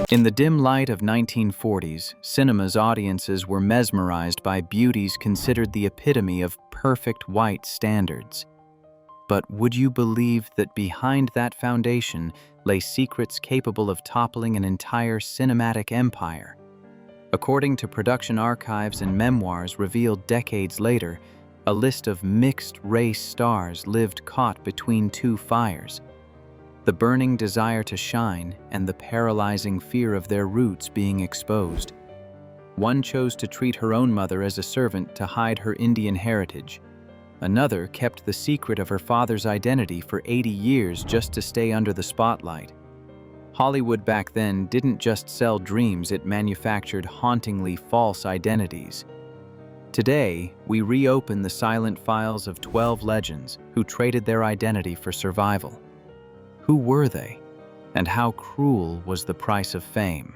In the dim light of 1940s, cinema's audiences were mesmerized by beauties considered the epitome of perfect white standards. But would you believe that behind that foundation lay secrets capable of toppling an entire cinematic empire? According to production archives and memoirs revealed decades later, a list of mixed-race stars lived caught between two fires: the burning desire to shine and the paralyzing fear of their roots being exposed. One chose to treat her own mother as a servant to hide her Indian heritage. Another kept the secret of her father's identity for 80 years just to stay under the spotlight. Hollywood back then didn't just sell dreams, it manufactured hauntingly false identities. Today, we reopen the silent files of 12 legends who traded their identity for survival. Who were they? And how cruel was the price of fame?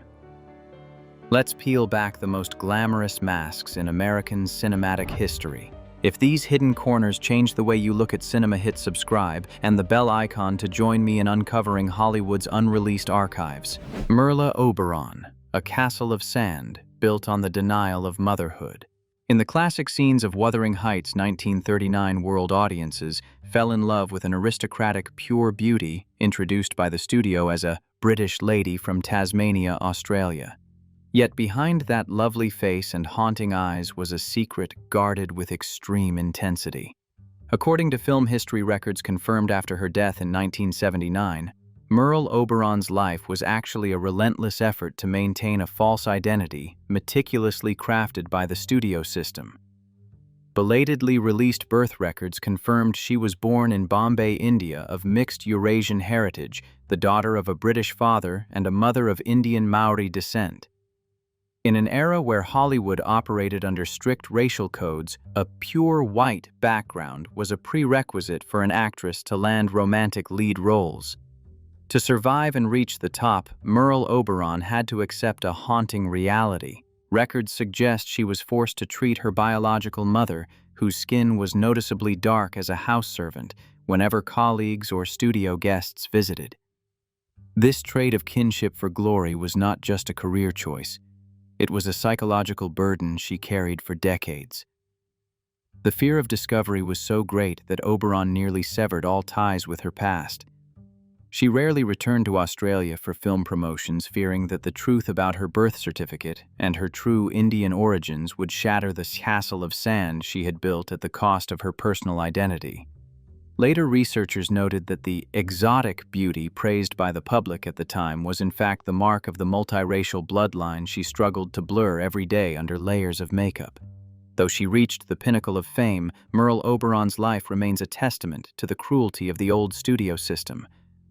Let's peel back the most glamorous masks in American cinematic history. If these hidden corners change the way you look at cinema, hit subscribe and the bell icon to join me in uncovering Hollywood's unreleased archives. Merle Oberon, a castle of sand built on the denial of motherhood. In the classic scenes of Wuthering Heights 1939, world audiences fell in love with an aristocratic pure beauty introduced by the studio as a British lady from Tasmania, Australia. Yet behind that lovely face and haunting eyes was a secret guarded with extreme intensity. According to film history records confirmed after her death in 1979, Merle Oberon's life was actually a relentless effort to maintain a false identity meticulously crafted by the studio system. Belatedly released birth records confirmed she was born in Bombay, India, of mixed Eurasian heritage, the daughter of a British father and a mother of Indian Maori descent. In an era where Hollywood operated under strict racial codes, a pure white background was a prerequisite for an actress to land romantic lead roles. To survive and reach the top, Merle Oberon had to accept a haunting reality. Records suggest she was forced to treat her biological mother, whose skin was noticeably dark, as a house servant whenever colleagues or studio guests visited. This trait of kinship for glory was not just a career choice. It was a psychological burden she carried for decades. The fear of discovery was so great that Oberon nearly severed all ties with her past. She rarely returned to Australia for film promotions, fearing that the truth about her birth certificate and her true Indian origins would shatter the castle of sand she had built at the cost of her personal identity. Later researchers noted that the exotic beauty praised by the public at the time was in fact the mark of the multiracial bloodline she struggled to blur every day under layers of makeup. Though she reached the pinnacle of fame, Merle Oberon's life remains a testament to the cruelty of the old studio system,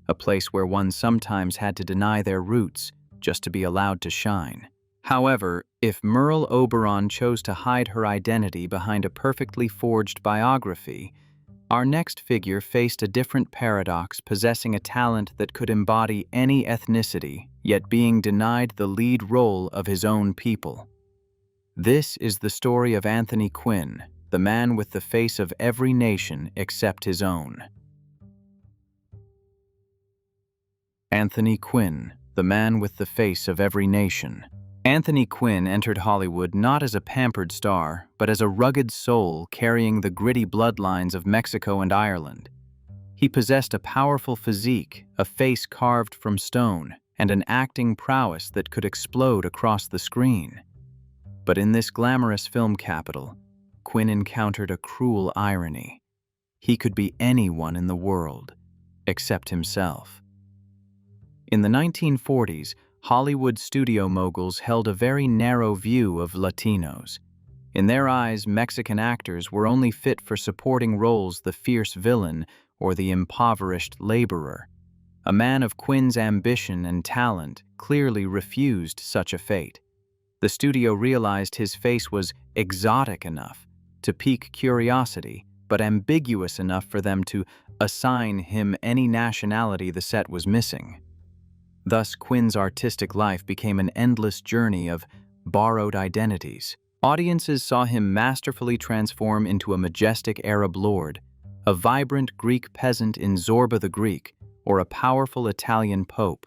a place where one sometimes had to deny their roots just to be allowed to shine. However, if Merle Oberon chose to hide her identity behind a perfectly forged biography, our next figure faced a different paradox, possessing a talent that could embody any ethnicity, yet being denied the lead role of his own people. This is the story of Anthony Quinn, the man with the face of every nation except his own. Anthony Quinn, the man with the face of every nation. Anthony Quinn entered Hollywood not as a pampered star, but as a rugged soul carrying the gritty bloodlines of Mexico and Ireland. He possessed a powerful physique, a face carved from stone, and an acting prowess that could explode across the screen. But in this glamorous film capital, Quinn encountered a cruel irony. He could be anyone in the world, except himself. In the 1940s, Hollywood studio moguls held a very narrow view of Latinos. In their eyes, Mexican actors were only fit for supporting roles, the fierce villain or the impoverished laborer. A man of Quinn's ambition and talent clearly refused such a fate. The studio realized his face was exotic enough to pique curiosity, but ambiguous enough for them to assign him any nationality the set was missing. Thus, Quinn's artistic life became an endless journey of borrowed identities. Audiences saw him masterfully transform into a majestic Arab lord, a vibrant Greek peasant in Zorba the Greek, or a powerful Italian pope.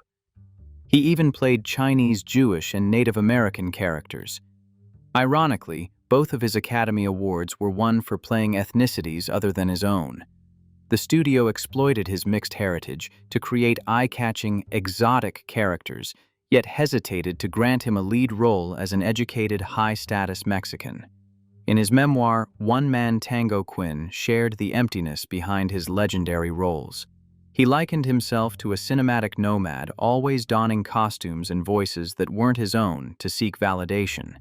He even played Chinese, Jewish, and Native American characters. Ironically, both of his Academy Awards were won for playing ethnicities other than his own. The studio exploited his mixed heritage to create eye-catching, exotic characters, yet hesitated to grant him a lead role as an educated, high-status Mexican. In his memoir, One Man Tango, Quinn shared the emptiness behind his legendary roles. He likened himself to a cinematic nomad, always donning costumes and voices that weren't his own to seek validation.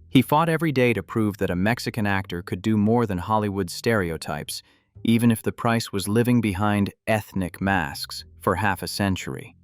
He fought every day to prove that a Mexican actor could do more than Hollywood's stereotypes, even if the price was living behind ethnic masks for half a century.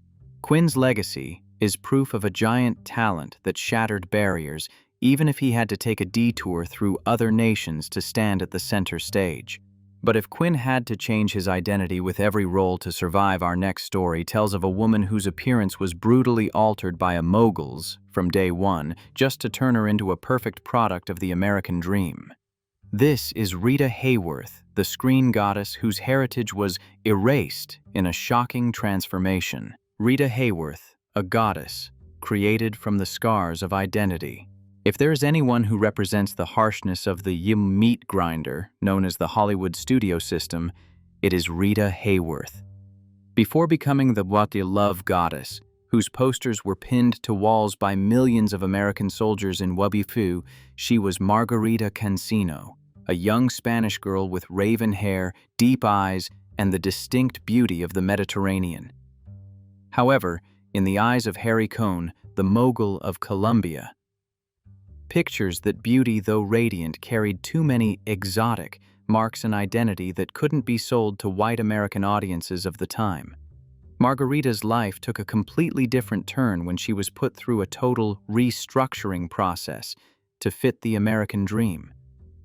Quinn's legacy is proof of a giant talent that shattered barriers, even if he had to take a detour through other nations to stand at the center stage. But if Quinn had to change his identity with every role to survive, our next story tells of a woman whose appearance was brutally altered by a mogul's from day one, just to turn her into a perfect product of the American dream. This is Rita Hayworth, the screen goddess whose heritage was erased in a shocking transformation. Rita Hayworth, a goddess, created from the scars of identity. If there is anyone who represents the harshness of the meat grinder, known as the Hollywood studio system, it is Rita Hayworth. Before becoming the what you love goddess, whose posters were pinned to walls by millions of American soldiers in Wabifu, she was Margarita Cancino, a young Spanish girl with raven hair, deep eyes, and the distinct beauty of the Mediterranean. However, in the eyes of Harry Cohn, the mogul of Colombia, pictures that beauty, though radiant, carried too many exotic marks and identity that couldn't be sold to white American audiences of the time. Margarita's life took a completely different turn when she was put through a total restructuring process to fit the American dream.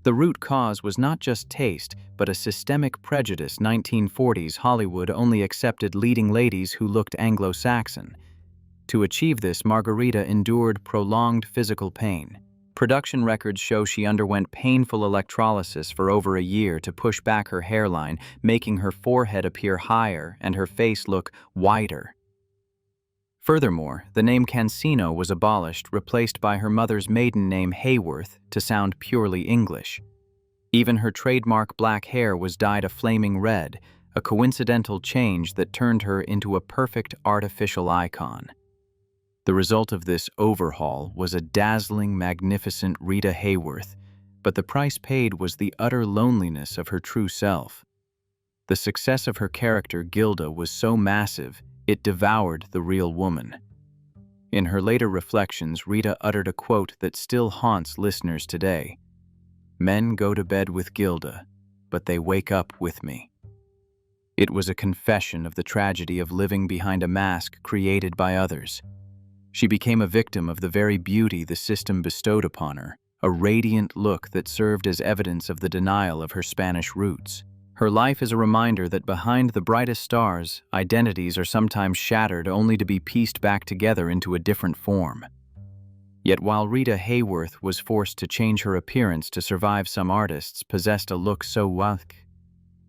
The root cause was not just taste, but a systemic prejudice. 1940s Hollywood only accepted leading ladies who looked Anglo-Saxon. To achieve this, Margarita endured prolonged physical pain. Production records show she underwent painful electrolysis for over a year to push back her hairline, making her forehead appear higher and her face look wider. Furthermore, the name Cancino was abolished, replaced by her mother's maiden name Hayworth to sound purely English. Even her trademark black hair was dyed a flaming red, a coincidental change that turned her into a perfect artificial icon. The result of this overhaul was a dazzling, magnificent Rita Hayworth, but the price paid was the utter loneliness of her true self. The success of her character, Gilda, was so massive, it devoured the real woman. In her later reflections, Rita uttered a quote that still haunts listeners today. "Men go to bed with Gilda, but they wake up with me." It was a confession of the tragedy of living behind a mask created by others. She became a victim of the very beauty the system bestowed upon her, a radiant look that served as evidence of the denial of her Spanish roots. Her life is a reminder that behind the brightest stars, identities are sometimes shattered only to be pieced back together into a different form. Yet while Rita Hayworth was forced to change her appearance to survive, some artists possessed a look so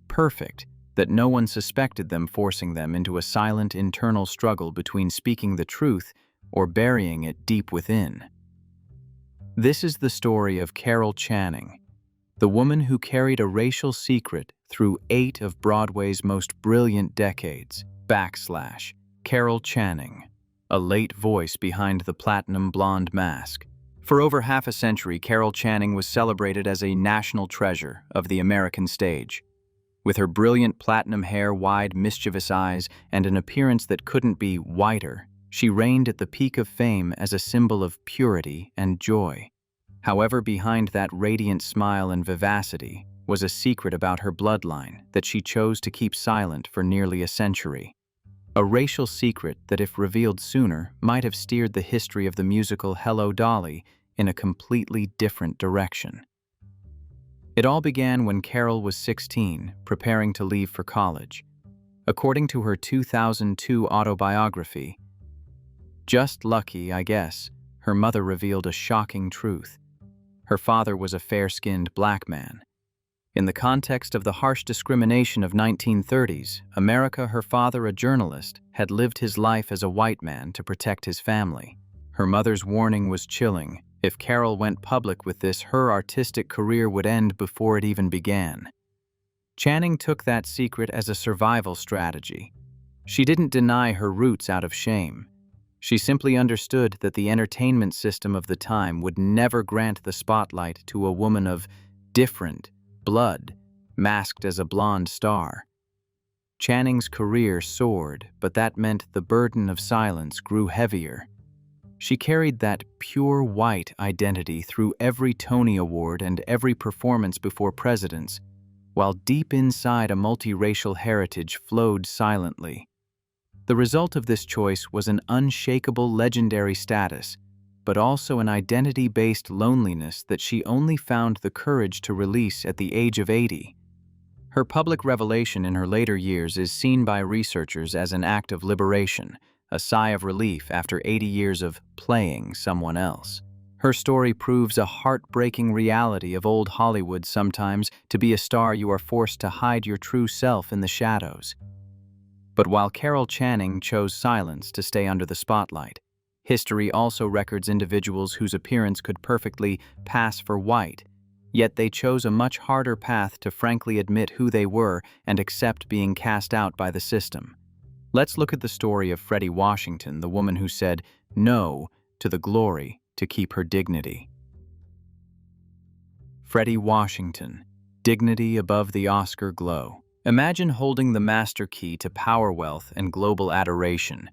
perfect that no one suspected them, forcing them into a silent internal struggle between speaking the truth or burying it deep within. This is the story of Carol Channing, the woman who carried a racial secret through 8 of Broadway's most brilliant decades. Carol Channing, a late voice behind the platinum blonde mask. For over half a century, Carol Channing was celebrated as a national treasure of the American stage. With her brilliant platinum hair, wide, mischievous eyes, and an appearance that couldn't be whiter, she reigned at the peak of fame as a symbol of purity and joy. However, behind that radiant smile and vivacity was a secret about her bloodline that she chose to keep silent for nearly a century. A racial secret that, if revealed sooner, might have steered the history of the musical Hello, Dolly in a completely different direction. It all began when Carol was 16, preparing to leave for college. According to her 2002 autobiography, "Just lucky, I guess," her mother revealed a shocking truth. Her father was a fair-skinned black man. In the context of the harsh discrimination of 1930s, America, her father, a journalist, had lived his life as a white man to protect his family. Her mother's warning was chilling. If Carol went public with this, her artistic career would end before it even began. Channing took that secret as a survival strategy. She didn't deny her roots out of shame. She simply understood that the entertainment system of the time would never grant the spotlight to a woman of different blood, masked as a blonde star. Channing's career soared, but that meant the burden of silence grew heavier. She carried that pure white identity through every Tony Award and every performance before presidents, while deep inside a multiracial heritage flowed silently. The result of this choice was an unshakable legendary status, but also an identity-based loneliness that she only found the courage to release at the age of 80. Her public revelation in her later years is seen by researchers as an act of liberation, a sigh of relief after 80 years of playing someone else. Her story proves a heartbreaking reality of old Hollywood sometimes. To be a star, you are forced to hide your true self in the shadows. But while Carol Channing chose silence to stay under the spotlight, history also records individuals whose appearance could perfectly pass for white, yet they chose a much harder path to frankly admit who they were and accept being cast out by the system. Let's look at the story of Fredi Washington, the woman who said no to the glory to keep her dignity. Fredi Washington, dignity above the Oscar glow. Imagine holding the master key to power, wealth, and global adoration,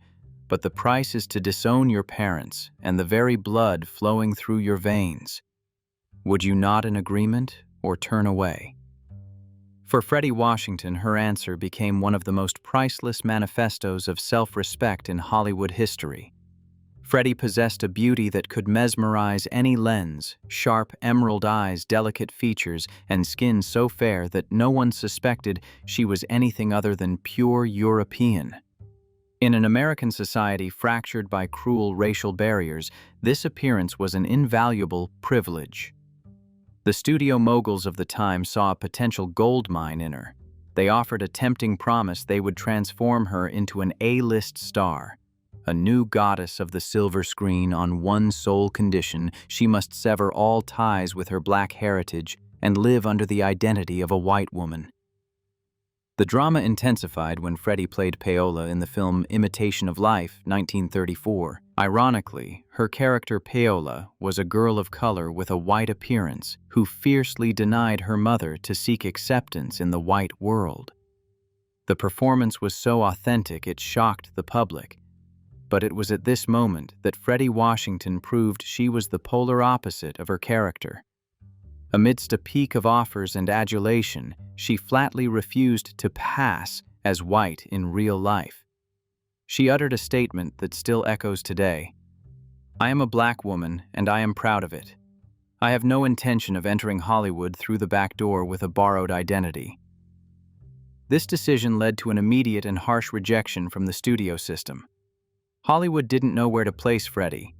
but the price is to disown your parents and the very blood flowing through your veins. Would you nod in agreement or turn away? For Fredi Washington, her answer became one of the most priceless manifestos of self-respect in Hollywood history. Fredi possessed a beauty that could mesmerize any lens, sharp emerald eyes, delicate features, and skin so fair that no one suspected she was anything other than pure European. In an American society fractured by cruel racial barriers, this appearance was an invaluable privilege. The studio moguls of the time saw a potential gold mine in her. They offered a tempting promise they would transform her into an A-list star, a new goddess of the silver screen, on one sole condition: she must sever all ties with her black heritage and live under the identity of a white woman. The drama intensified when Fredi played Paola in the film Imitation of Life, 1934. Ironically, her character Paola was a girl of color with a white appearance who fiercely denied her mother to seek acceptance in the white world. The performance was so authentic it shocked the public, but it was at this moment that Fredi Washington proved she was the polar opposite of her character. Amidst a peak of offers and adulation, she flatly refused to pass as white in real life. She uttered a statement that still echoes today: "I am a black woman, and I am proud of it. I have no intention of entering Hollywood through the back door with a borrowed identity." This decision led to an immediate and harsh rejection from the studio system. Hollywood didn't know where to place Fredi.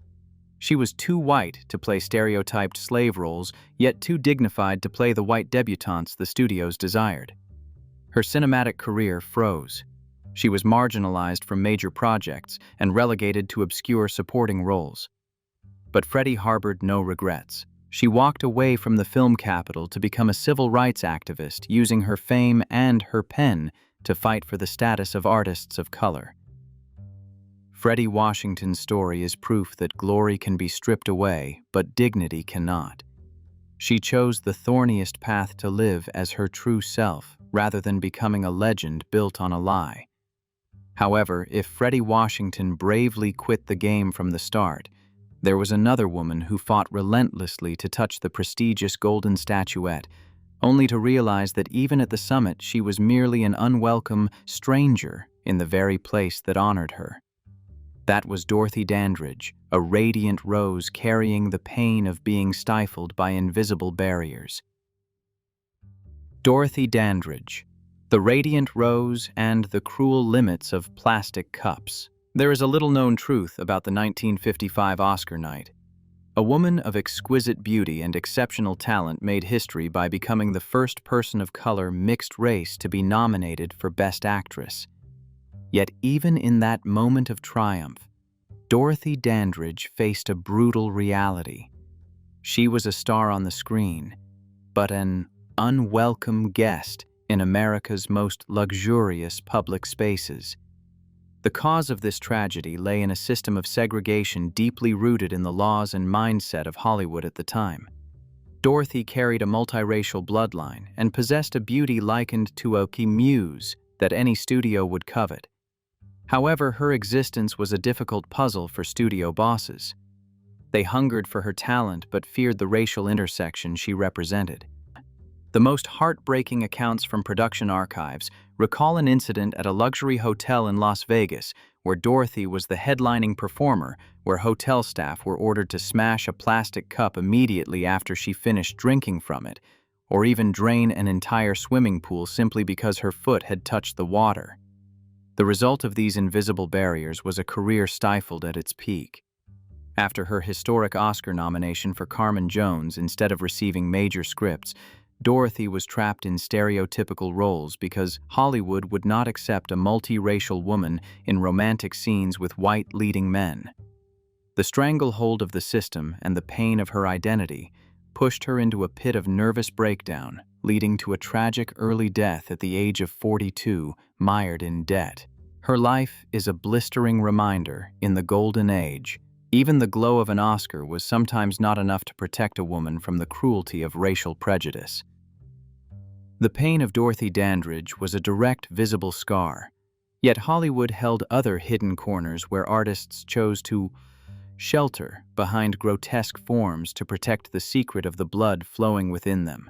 She was too white to play stereotyped slave roles, yet too dignified to play the white debutantes the studios desired. Her cinematic career froze. She was marginalized from major projects and relegated to obscure supporting roles. But Fredi harbored no regrets. She walked away from the film capital to become a civil rights activist, using her fame and her pen to fight for the status of artists of color. Fredi Washington's story is proof that glory can be stripped away, but dignity cannot. She chose the thorniest path to live as her true self, rather than becoming a legend built on a lie. However, if Fredi Washington bravely quit the game from the start, there was another woman who fought relentlessly to touch the prestigious golden statuette, only to realize that even at the summit she was merely an unwelcome stranger in the very place that honored her. That was Dorothy Dandridge, a radiant rose carrying the pain of being stifled by invisible barriers. Dorothy Dandridge, the radiant rose and the cruel limits of plastic cups. There is a little-known truth about the 1955 Oscar night. A woman of exquisite beauty and exceptional talent made history by becoming the first person of color mixed race to be nominated for Best Actress. Yet even in that moment of triumph, Dorothy Dandridge faced a brutal reality. She was a star on the screen, but an unwelcome guest in America's most luxurious public spaces. The cause of this tragedy lay in a system of segregation deeply rooted in the laws and mindset of Hollywood at the time. Dorothy carried a multiracial bloodline and possessed a beauty likened to a muse that any studio would covet. However, her existence was a difficult puzzle for studio bosses. They hungered for her talent but feared the racial intersection she represented. The most heartbreaking accounts from production archives recall an incident at a luxury hotel in Las Vegas where Dorothy was the headlining performer, where hotel staff were ordered to smash a plastic cup immediately after she finished drinking from it, or even drain an entire swimming pool simply because her foot had touched the water. The result of these invisible barriers was a career stifled at its peak. After her historic Oscar nomination for Carmen Jones, instead of receiving major scripts, Dorothy was trapped in stereotypical roles because Hollywood would not accept a multiracial woman in romantic scenes with white leading men. The stranglehold of the system and the pain of her identity pushed her into a pit of nervous breakdown, leading to a tragic early death at the age of 42, mired in debt. Her life is a blistering reminder in the golden age. Even the glow of an Oscar was sometimes not enough to protect a woman from the cruelty of racial prejudice. The pain of Dorothy Dandridge was a direct, visible scar, yet Hollywood held other hidden corners where artists chose to shelter behind grotesque forms to protect the secret of the blood flowing within them.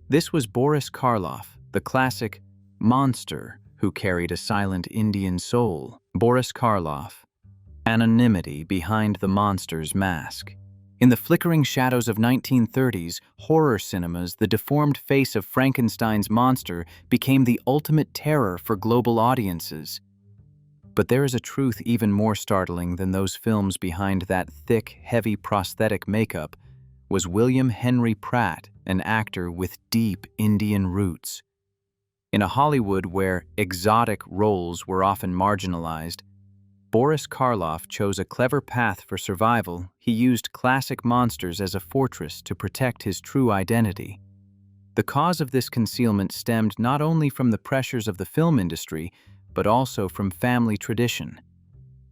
This was Boris Karloff, the classic monster who carried a silent Indian soul. Boris Karloff, anonymity behind the monster's mask. In the flickering shadows of 1930s horror cinemas, the deformed face of Frankenstein's monster became the ultimate terror for global audiences. But there is a truth even more startling than those films behind that thick, heavy prosthetic makeup was William Henry Pratt, an actor with deep Indian roots. In a Hollywood where exotic roles were often marginalized, Boris Karloff chose a clever path for survival. He used classic monsters as a fortress to protect his true identity. The cause of this concealment stemmed not only from the pressures of the film industry, but also from family tradition.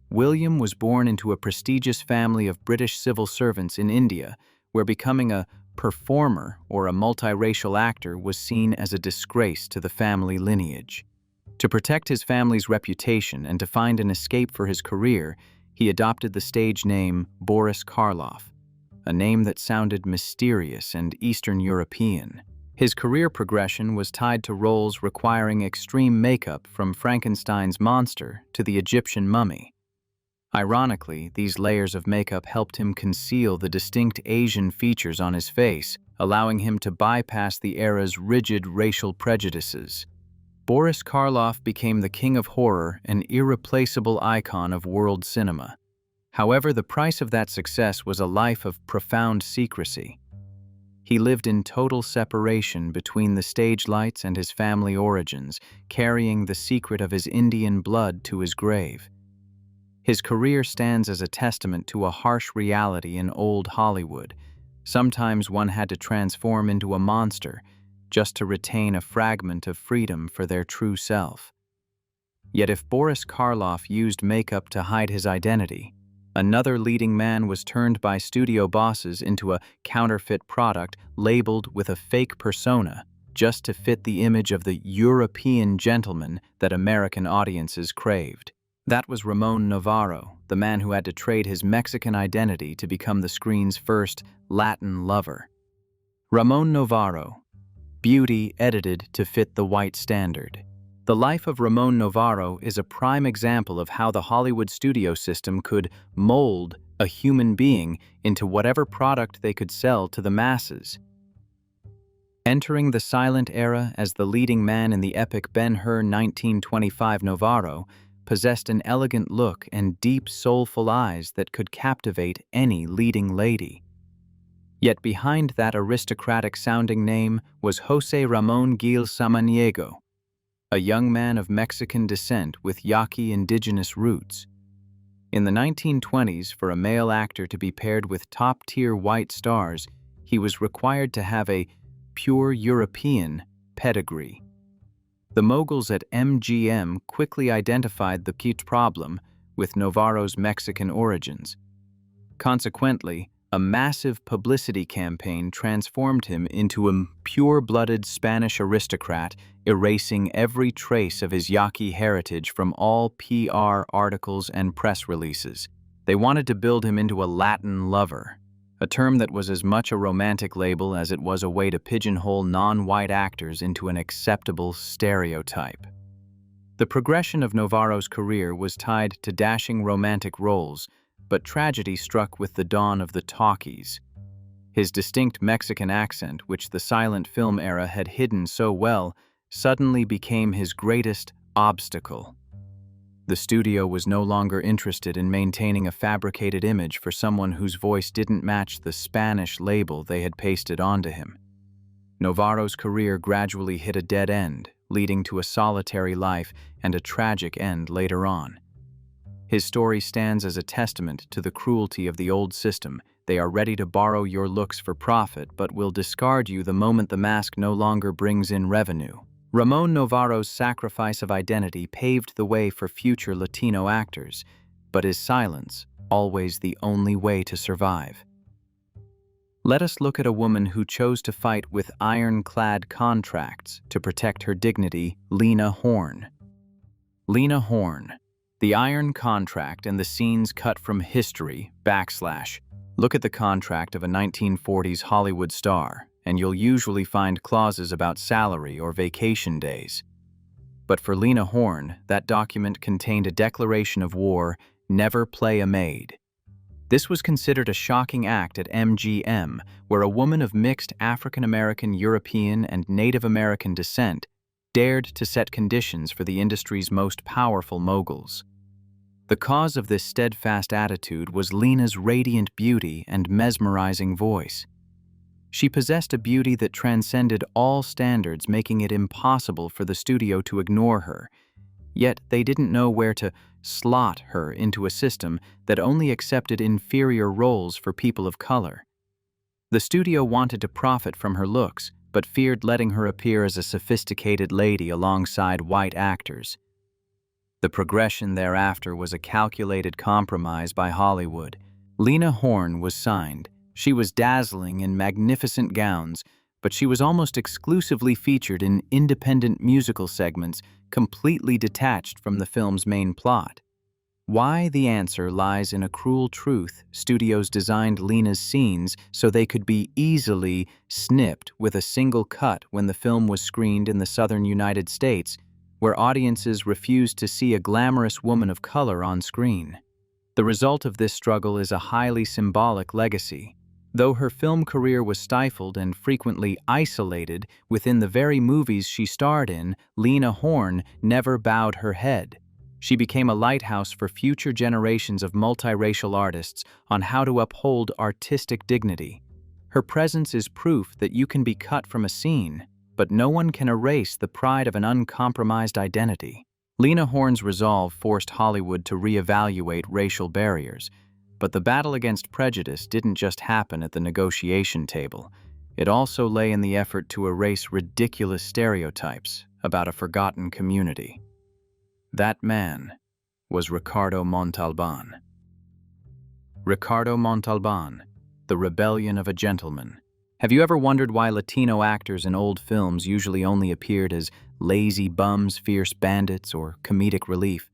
William was born into a prestigious family of British civil servants in India, where becoming a performer or a multiracial actor was seen as a disgrace to the family lineage. To protect his family's reputation and to find an escape for his career, he adopted the stage name Boris Karloff, a name that sounded mysterious and Eastern European. His career progression was tied to roles requiring extreme makeup, from Frankenstein's monster to the Egyptian mummy. Ironically, these layers of makeup helped him conceal the distinct Asian features on his face, allowing him to bypass the era's rigid racial prejudices. Boris Karloff became the king of horror, an irreplaceable icon of world cinema. However, the price of that success was a life of profound secrecy. He lived in total separation between the stage lights and his family origins, carrying the secret of his Indian blood to his grave. His career stands as a testament to a harsh reality in old Hollywood. Sometimes one had to transform into a monster just to retain a fragment of freedom for their true self. Yet if Boris Karloff used makeup to hide his identity, another leading man was turned by studio bosses into a counterfeit product labeled with a fake persona just to fit the image of the European gentleman that American audiences craved. That was Ramon Novarro, the man who had to trade his Mexican identity to become the screen's first Latin lover. Ramon Novarro, beauty edited to fit the white standard. The life of Ramon Novarro is a prime example of how the Hollywood studio system could mold a human being into whatever product they could sell to the masses. Entering the silent era as the leading man in the epic Ben-Hur 1925 Novarro, possessed an elegant look and deep, soulful eyes that could captivate any leading lady. Yet behind that aristocratic-sounding name was José Ramón Gil Samaniego, a young man of Mexican descent with Yaqui indigenous roots. In the 1920s, for a male actor to be paired with top-tier white stars, he was required to have a pure European pedigree. The moguls at MGM quickly identified the key problem with Novarro's Mexican origins. Consequently, a massive publicity campaign transformed him into a pure-blooded Spanish aristocrat, erasing every trace of his Yaqui heritage from all PR articles and press releases. They wanted to build him into a Latin lover, a term that was as much a romantic label as it was a way to pigeonhole non-white actors into an acceptable stereotype. The progression of Novarro's career was tied to dashing romantic roles, but tragedy struck with the dawn of the talkies. His distinct Mexican accent, which the silent film era had hidden so well, suddenly became his greatest obstacle. The studio was no longer interested in maintaining a fabricated image for someone whose voice didn't match the Spanish label they had pasted onto him. Novarro's career gradually hit a dead end, leading to a solitary life and a tragic end later on. His story stands as a testament to the cruelty of the old system. They are ready to borrow your looks for profit, but will discard you the moment the mask no longer brings in revenue. Ramon Novarro's sacrifice of identity paved the way for future Latino actors, but is silence always the only way to survive? Let us look at a woman who chose to fight with ironclad contracts to protect her dignity, Lena Horne. Lena Horne. The Iron Contract and the Scenes Cut from History, / Look at the contract of a 1940s Hollywood star, and you'll usually find clauses about salary or vacation days. But for Lena Horne, that document contained a declaration of war, never play a maid. This was considered a shocking act at MGM, where a woman of mixed African-American, European, and Native American descent dared to set conditions for the industry's most powerful moguls. The cause of this steadfast attitude was Lena's radiant beauty and mesmerizing voice. She possessed a beauty that transcended all standards, making it impossible for the studio to ignore her. Yet they didn't know where to slot her into a system that only accepted inferior roles for people of color. The studio wanted to profit from her looks, but feared letting her appear as a sophisticated lady alongside white actors. The progression thereafter was a calculated compromise by Hollywood. Lena Horne was signed. She was dazzling in magnificent gowns, but she was almost exclusively featured in independent musical segments completely detached from the film's main plot. Why? The answer lies in a cruel truth. Studios designed Lena's scenes so they could be easily snipped with a single cut when the film was screened in the southern United States, where audiences refused to see a glamorous woman of color on screen. The result of this struggle is a highly symbolic legacy. Though her film career was stifled and frequently isolated within the very movies she starred in, Lena Horne never bowed her head. She became a lighthouse for future generations of multiracial artists on how to uphold artistic dignity. Her presence is proof that you can be cut from a scene, but no one can erase the pride of an uncompromised identity. Lena Horne's resolve forced Hollywood to reevaluate racial barriers, but the battle against prejudice didn't just happen at the negotiation table. It also lay in the effort to erase ridiculous stereotypes about a forgotten community. That man was Ricardo Montalban. Ricardo Montalban, the rebellion of a gentleman. Have you ever wondered why Latino actors in old films usually only appeared as lazy bums, fierce bandits, or comedic relief?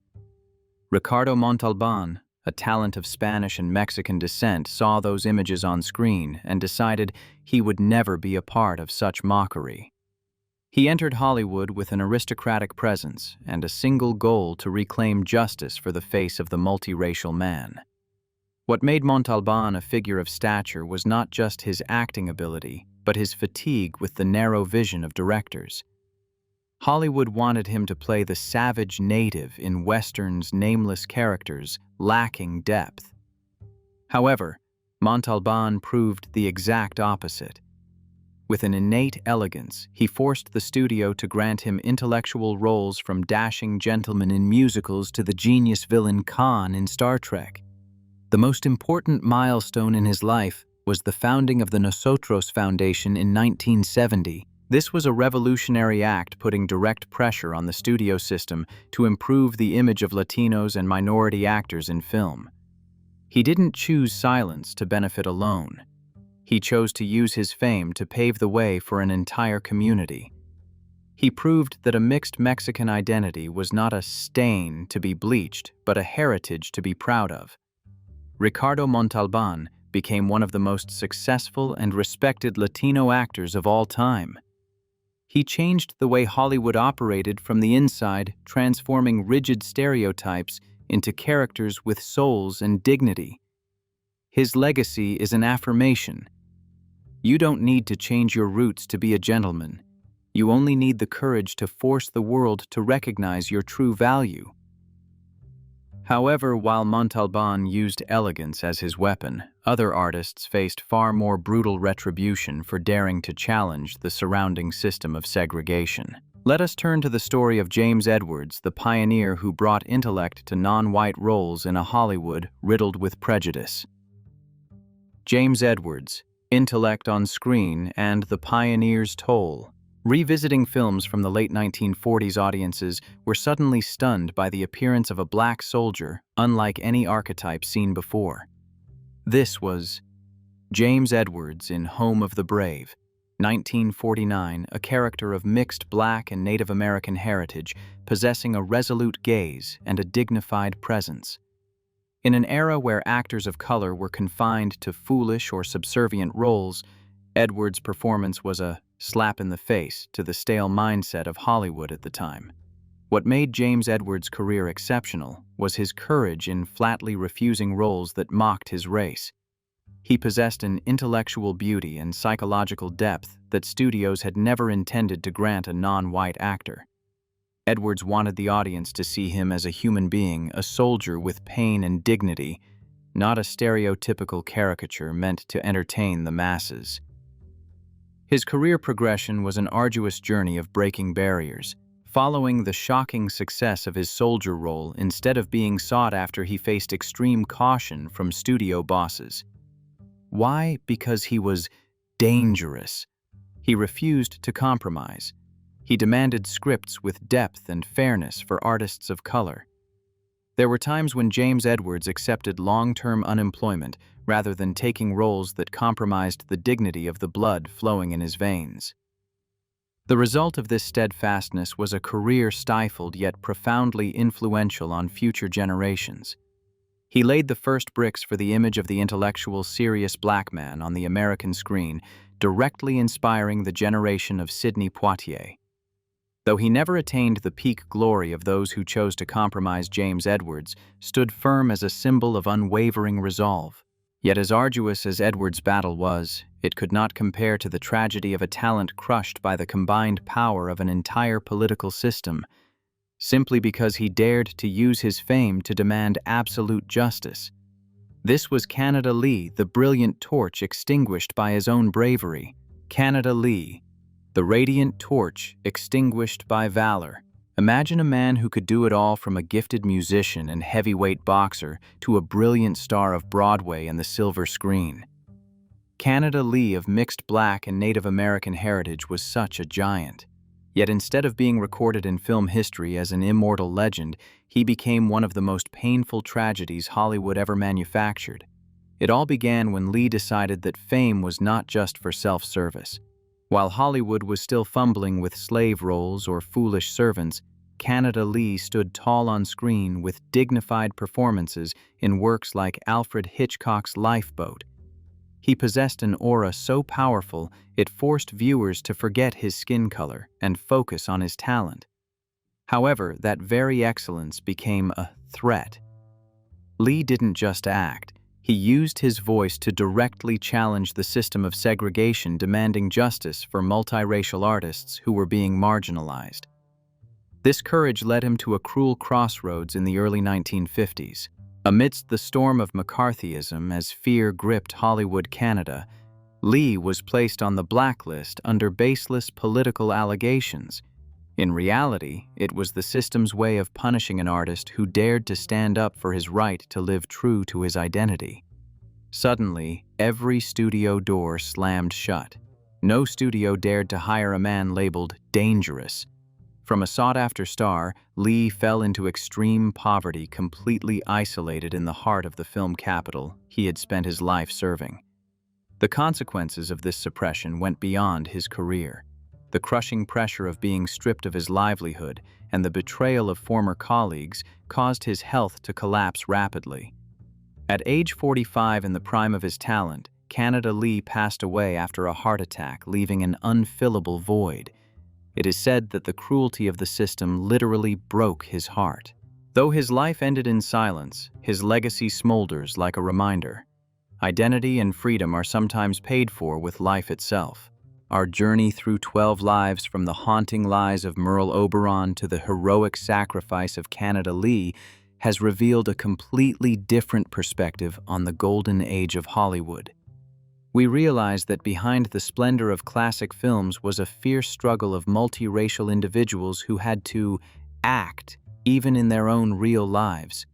Ricardo Montalban, a talent of Spanish and Mexican descent, saw those images on screen and decided he would never be a part of such mockery. He entered Hollywood with an aristocratic presence and a single goal to reclaim justice for the face of the multiracial man. What made Montalban a figure of stature was not just his acting ability, but his fatigue with the narrow vision of directors. Hollywood wanted him to play the savage native in Western's nameless characters, lacking depth. However, Montalban proved the exact opposite. With an innate elegance, he forced the studio to grant him intellectual roles from dashing gentleman in musicals to the genius villain Khan in Star Trek. The most important milestone in his life was the founding of the Nosotros Foundation in 1970. This was a revolutionary act putting direct pressure on the studio system to improve the image of Latinos and minority actors in film. He didn't choose silence to benefit alone. He chose to use his fame to pave the way for an entire community. He proved that a mixed Mexican identity was not a stain to be bleached, but a heritage to be proud of. Ricardo Montalban became one of the most successful and respected Latino actors of all time. He changed the way Hollywood operated from the inside, transforming rigid stereotypes into characters with souls and dignity. His legacy is an affirmation. You don't need to change your roots to be a gentleman. You only need the courage to force the world to recognize your true value. However, while Montalban used elegance as his weapon, other artists faced far more brutal retribution for daring to challenge the surrounding system of segregation. Let us turn to the story of James Edwards, the pioneer who brought intellect to non-white roles in a Hollywood riddled with prejudice. James Edwards, Intellect on Screen and The Pioneer's Toll. Revisiting films from the late 1940s, audiences were suddenly stunned by the appearance of a black soldier, unlike any archetype seen before. This was James Edwards in Home of the Brave, 1949, a character of mixed black and Native American heritage, possessing a resolute gaze and a dignified presence. In an era where actors of color were confined to foolish or subservient roles, Edwards' performance was a slap in the face to the stale mindset of Hollywood at the time. What made James Edwards' career exceptional was his courage in flatly refusing roles that mocked his race. He possessed an intellectual beauty and psychological depth that studios had never intended to grant a non-white actor. Edwards wanted the audience to see him as a human being, a soldier with pain and dignity, not a stereotypical caricature meant to entertain the masses. His career progression was an arduous journey of breaking barriers. Following the shocking success of his soldier role, instead of being sought after, he faced extreme caution from studio bosses. Why? Because he was dangerous. He refused to compromise. He demanded scripts with depth and fairness for artists of color. There were times when James Edwards accepted long-term unemployment rather than taking roles that compromised the dignity of the blood flowing in his veins. The result of this steadfastness was a career stifled yet profoundly influential on future generations. He laid the first bricks for the image of the intellectual, serious black man on the American screen, directly inspiring the generation of Sidney Poitier. Though he never attained the peak glory of those who chose to compromise, James Edwards stood firm as a symbol of unwavering resolve. Yet as arduous as Edwards' battle was, it could not compare to the tragedy of a talent crushed by the combined power of an entire political system, simply because he dared to use his fame to demand absolute justice. This was Canada Lee, the brilliant torch extinguished by his own bravery. Canada Lee, the radiant torch extinguished by valor. Imagine a man who could do it all, from a gifted musician and heavyweight boxer to a brilliant star of Broadway and the silver screen. Canada Lee, of mixed black and Native American heritage, was such a giant. Yet instead of being recorded in film history as an immortal legend, he became one of the most painful tragedies Hollywood ever manufactured. It all began when Lee decided that fame was not just for self-service. While Hollywood was still fumbling with slave roles or foolish servants, Canada Lee stood tall on screen with dignified performances in works like Alfred Hitchcock's Lifeboat. He possessed an aura so powerful it forced viewers to forget his skin color and focus on his talent. However, that very excellence became a threat. Lee didn't just act. He used his voice to directly challenge the system of segregation, demanding justice for multiracial artists who were being marginalized. This courage led him to a cruel crossroads in the early 1950s. Amidst the storm of McCarthyism as fear gripped Hollywood Canada, Lee was placed on the blacklist under baseless political allegations. In reality, it was the system's way of punishing an artist who dared to stand up for his right to live true to his identity. Suddenly, every studio door slammed shut. No studio dared to hire a man labeled dangerous. From a sought-after star, Lee fell into extreme poverty, completely isolated in the heart of the film capital he had spent his life serving. The consequences of this suppression went beyond his career. The crushing pressure of being stripped of his livelihood and the betrayal of former colleagues caused his health to collapse rapidly. At age 45, in the prime of his talent, Canada Lee passed away after a heart attack, leaving an unfillable void. It is said that the cruelty of the system literally broke his heart. Though his life ended in silence, his legacy smolders like a reminder. Identity and freedom are sometimes paid for with life itself. Our journey through 12 lives, from the haunting lies of Merle Oberon to the heroic sacrifice of Canada Lee, has revealed a completely different perspective on the golden age of Hollywood. We realize that behind the splendor of classic films was a fierce struggle of multiracial individuals who had to act even in their own real lives.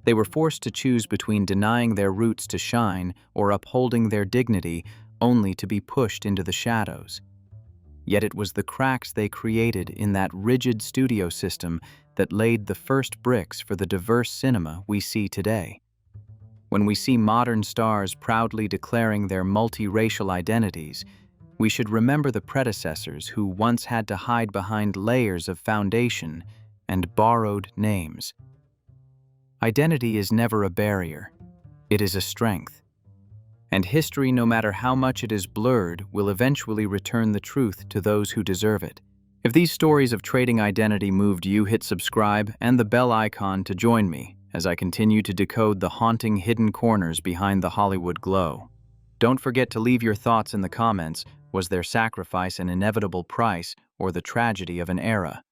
They were forced to choose between denying their roots to shine or upholding their dignity, only to be pushed into the shadows. Yet it was the cracks they created in that rigid studio system that laid the first bricks for the diverse cinema we see today. When we see modern stars proudly declaring their multiracial identities, we should remember the predecessors who once had to hide behind layers of foundation and borrowed names. Identity is never a barrier. It is a strength. And history, no matter how much it is blurred, will eventually return the truth to those who deserve it. If these stories of trading identity moved you, hit subscribe and the bell icon to join me as I continue to decode the haunting hidden corners behind the Hollywood glow. Don't forget to leave your thoughts in the comments. Was their sacrifice an inevitable price or the tragedy of an era?